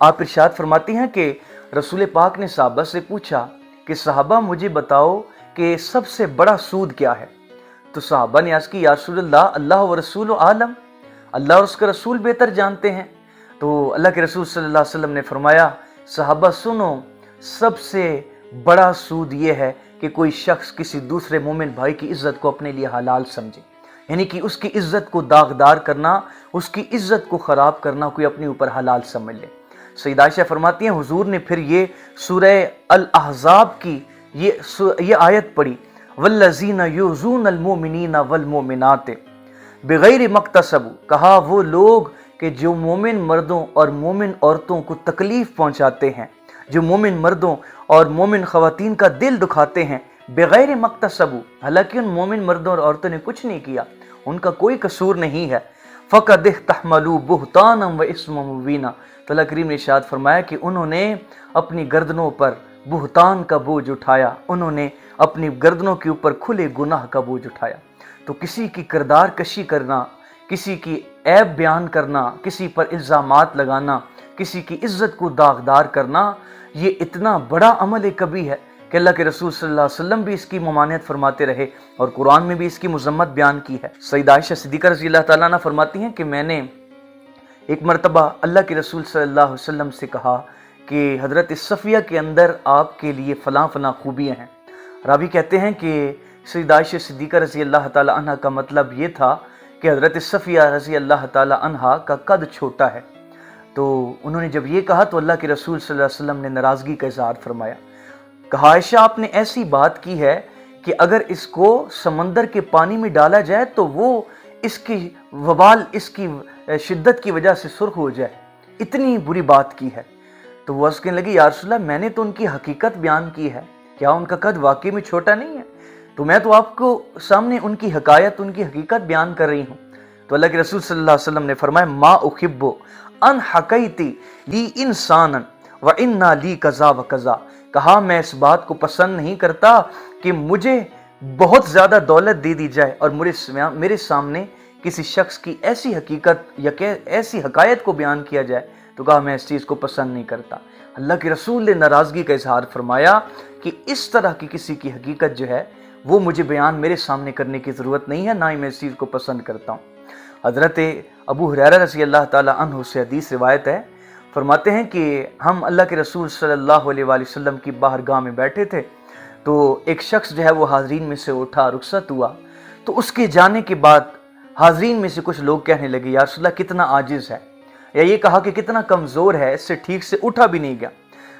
آپ ارشاد فرماتی ہیں کہ رسول پاک نے صحابہ سے پوچھا کہ صحابہ مجھے بتاؤ کہ سب سے بڑا سود کیا ہے؟ تو صحابہ نے عرض کی یا رسول اللہ، اللہ و رسول عالم، اللہ اور اس کا رسول بہتر جانتے ہیں۔ تو اللہ کے رسول صلی اللہ علیہ وسلم نے فرمایا صحابہ سنو، سب سے بڑا سود یہ ہے کہ کوئی شخص کسی دوسرے مومن بھائی کی عزت کو اپنے لیے حلال سمجھے، یعنی کہ اس کی عزت کو داغدار کرنا، اس کی عزت کو خراب کرنا کوئی اپنے اوپر حلال سمجھ لے۔ سیدہ عائشہ فرماتی ہیں حضور نے پھر یہ سورہ الاحزاب کی یہ آیت پڑھی، والذین یؤذون المؤمنین والمؤمنات بغیر مکتسب، کہا وہ لوگ کہ جو مومن مردوں اور مومن عورتوں کو تکلیف پہنچاتے ہیں، جو مومن مردوں اور مومن خواتین کا دل دکھاتے ہیں، بغیر مکتسب، حالانکہ ان مومن مردوں اور عورتوں نے کچھ نہیں کیا، ان کا کوئی قصور نہیں ہے، فقد احتملوا بہتانا و اسما مبینا، تو اللہ کریم نے ارشاد فرمایا کہ انہوں نے اپنی گردنوں پر بہتان کا بوجھ اٹھایا، انہوں نے اپنی گردنوں کے اوپر کھلے گناہ کا بوجھ اٹھایا۔ تو کسی کی کردار کشی کرنا، کسی کی عیب بیان کرنا، کسی پر الزامات لگانا، کسی کی عزت کو داغدار کرنا، یہ اتنا بڑا عمل کبھی ہے کہ اللہ کے رسول صلی اللہ علیہ وسلم بھی اس کی ممانعت فرماتے رہے اور قرآن میں بھی اس کی مذمت بیان کی ہے۔ سیدہ عائشہ صدیقہ رضی اللہ تعالیٰ عنہ فرماتی ہیں کہ میں نے ایک مرتبہ اللہ کے رسول صلی اللہ علیہ وسلم سے کہا کہ حضرت صفیہ کے اندر آپ کے لیے فلاں فلاں خوبیاں ہیں۔ راوی کہتے ہیں کہ سیدہ عائشہ صدیقہ رضی اللہ تعالیٰ عنہ کا مطلب یہ تھا کہ حضرت صفیہ رضی اللہ تعالیٰ عنہ کا قد چھوٹا ہے۔ تو انہوں نے جب یہ کہا تو اللہ کے رسول صلی اللہ علیہ وسلم نے ناراضگی کا اظہار فرمایا، کہا عائشہ آپ نے ایسی بات کی ہے کہ اگر اس کو سمندر کے پانی میں ڈالا جائے تو وہ اس کی وبال، اس کی شدت کی وجہ سے سرخ ہو جائے، اتنی بری بات کی ہے۔ تو وہ عرض کرنے لگی یا رسول اللہ میں نے تو ان کی حقیقت بیان کی ہے، کیا ان کا قد واقعی میں چھوٹا نہیں ہے؟ تو میں تو آپ کو سامنے ان کی حکایت، ان کی حقیقت بیان کر رہی ہوں۔ تو اللہ کے رسول صلی اللہ علیہ وسلم نے فرمایا ما احب ان حکیتی لی انسانا و انا لی کذا و کذا، کہا میں اس بات کو پسند نہیں کرتا کہ مجھے بہت زیادہ دولت دے دی جائے اور میرے سامنے کسی شخص کی ایسی حقیقت یا ایسی حکایت کو بیان کیا جائے، تو کہا میں اس چیز کو پسند نہیں کرتا۔ اللہ کے رسول نے ناراضگی کا اظہار فرمایا کہ اس طرح کی کسی کی حقیقت جو ہے وہ مجھے بیان میرے سامنے کرنے کی ضرورت نہیں ہے، نہ ہی میں اس چیز کو پسند کرتا ہوں۔ حضرت ابو ہریرہ رضی اللہ تعالیٰ عنہ سے حدیث روایت ہے، فرماتے ہیں کہ ہم اللہ کے رسول صلی اللہ علیہ وآلہ وسلم کی باہرگاہ میں بیٹھے تھے، تو ایک شخص جو ہے وہ حاضرین میں سے اٹھا، رخصت ہوا، تو اس کے جانے کے بعد حاضرین میں سے کچھ لوگ کہنے لگے یا رسول اللہ کتنا عاجز ہے، یا یہ کہا کہ کتنا کمزور ہے، اس سے ٹھیک سے اٹھا بھی نہیں گیا۔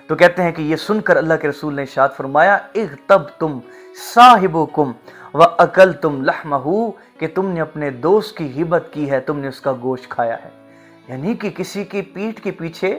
تو کہتے ہیں کہ یہ سن کر اللہ کے رسول نے ارشاد فرمایا اغتبتم صاحبکم واکلتم لحمہ، کہ تم نے اپنے دوست کی غیبت کی ہے، تم نے اس کا گوشت کھایا ہے۔ یعنی کہ کسی کی پیٹھ کے پیچھے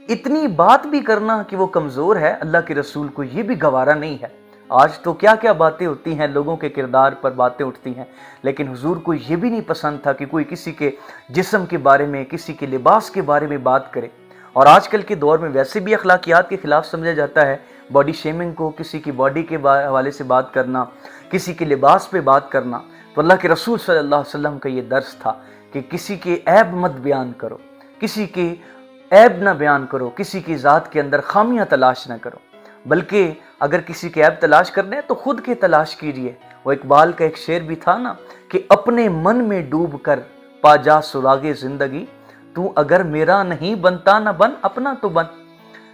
اتنی بات بھی کرنا کہ وہ کمزور ہے، اللہ کے رسول کو یہ بھی گوارا نہیں ہے۔ آج تو کیا کیا باتیں ہوتی ہیں، لوگوں کے کردار پر باتیں اٹھتی ہیں، لیکن حضور کو یہ بھی نہیں پسند تھا کہ کوئی کسی کے جسم کے بارے میں، کسی کے لباس کے بارے میں بات کرے۔ اور آج کل کے دور میں ویسے بھی اخلاقیات کے خلاف سمجھا جاتا ہے باڈی شیمنگ کو، کسی کی باڈی کے حوالے سے بات کرنا، کسی کے لباس پہ بات کرنا۔ تو اللہ کے رسول صلی اللہ علیہ وسلم کا یہ درس تھا کہ کسی کے عیب مت بیان کرو، کسی کے عیب نہ بیان کرو، کسی کی ذات کے اندر خامیاں تلاش نہ کرو، بلکہ اگر کسی کے عیب تلاش کرنے ہیں تو خود کے تلاش کیجئے۔ وہ اقبال کا ایک شعر بھی تھا نا کہ اپنے من میں ڈوب کر پا جا سراغ زندگی، تو اگر میرا نہیں بنتا نہ بن اپنا تو بن۔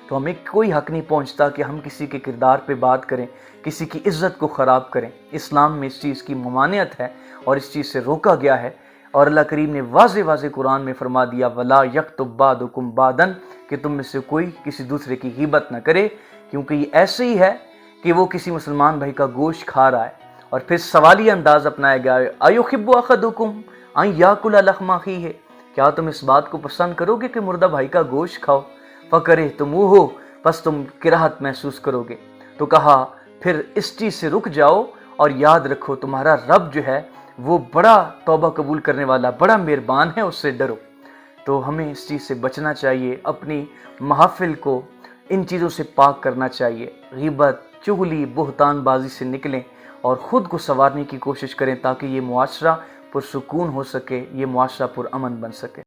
تو ہمیں کوئی حق نہیں پہنچتا کہ ہم کسی کے کردار پہ بات کریں، کسی کی عزت کو خراب کریں۔ اسلام میں اس چیز کی ممانعت ہے اور اس چیز سے روکا گیا ہے، اور اللہ کریم نے واضح واضح قرآن میں فرما دیا وَلَا يَكْتُب بَعْضُكُمْ بَعْضًا، کہ تم میں سے کوئی کسی دوسرے کی غیبت نہ کرے، کیونکہ یہ ایسے ہی ہے کہ وہ کسی مسلمان بھائی کا گوشت کھا رہا ہے۔ اور پھر سوالی انداز اپنایا گیا ہے أَيُحِبُّ أَحَدُكُمْ أَن يَأْكُلَ لَحْمَ أَخِيهِ، کیا تم اس بات کو پسند کرو گے کہ مردہ بھائی کا گوشت کھاؤ؟ فَكَرِهْتُمُوهُ، پس تم کراہت محسوس کرو گے۔ تو کہا پھر اس چیز سے رک جاؤ اور یاد رکھو تمہارا رب جو ہے وہ بڑا توبہ قبول کرنے والا، بڑا مہربان ہے، اس سے ڈرو۔ تو ہمیں اس چیز سے بچنا چاہیے، اپنی محافل کو ان چیزوں سے پاک کرنا چاہیے، غیبت، چغلی، بہتان بازی سے نکلیں اور خود کو سنوارنے کی کوشش کریں تاکہ یہ معاشرہ پرسکون ہو سکے، یہ معاشرہ پرامن بن سکے۔